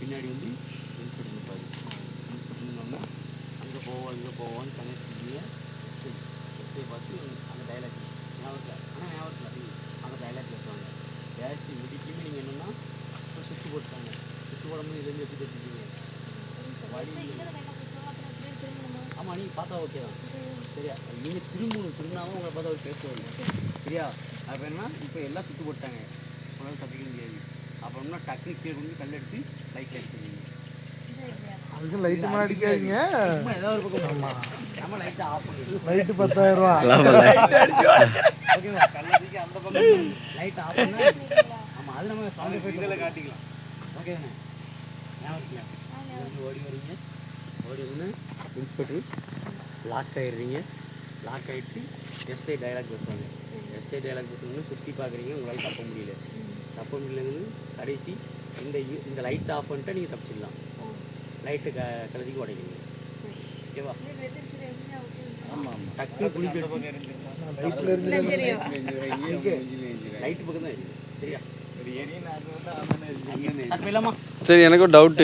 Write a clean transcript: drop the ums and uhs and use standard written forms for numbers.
பின்னாடி வந்து inspector நிற்பாரு. Inspector நின்னோன்னா அங்கே போவோன்னு கனெக்ட் பண்ணி எஸ்ஐ பார்த்து அந்த டைலாக் ஞாபகத்தில் அந்த டைலாக் பேசுவாங்க. பேசி முடிக்குமே நீங்கள் என்னென்னா இப்போ சுற்று போட்டாங்க. சுற்று போடும்போது இதுலேருந்து எப்படி தெரிஞ்சுக்கிங்க? ஆமாம், நீங்கள் பார்த்தா ஓகே தான். சரியா? நீங்கள் திரும்பினாலும் உங்களை பார்த்தா அவர் பேசுவார். சரியா? அப்போ என்ன, இப்போ எல்லாம் சுற்று போட்டாங்க, உங்களால் தப்பிக்க முடியாது. அப்புறம்னா டக்குனு கீழே கொண்டு கல் எடுத்து லைட்டில் அடிச்சிருவீங்க. அதுக்கு லைட்டு மாடிக்காதீங்க. ஏதாவது ஒரு பக்கம் நம்ம லைட்டை ஆஃப் பண்ணிடுவோம். லைட்டு 10,000 ரூபா. ஓகேவா? கல்லதுக்கு அந்த பக்கம் லைட் ஆஃப் பண்ணா ஆமாம், அது நம்ம சவுண்ட் போய் இதில் காட்டிக்கலாம். ஓகே தானே? ஞாபகம் ஓடி வரீங்க, ஓடி வந்து இன்ஸ்பெக்டர் லாக் ஆகிடுறீங்க. லாக் ஆகிட்டு எஸ்ஐ டைலாக் பேசுவாங்க. எஸ்ஐ டைலாக் பேசுவாங்க. சுற்றி பார்க்குறீங்க, உங்களால் தப்ப முடியலங்கிறது கடைசி இந்த லைட் ஆஃப் பண்ணிட்டு நீங்கள் தப்பிச்சிடலாம். லைட்டு கலதிக்கு உடைக்கிறீங்க. ஓகேவா? ஆமாம், டக்குனு குளிக்க லைட்டு பக்கம் தான் இருக்குது. சரியா? சரி, எனக்கு ஒரு டவுட்.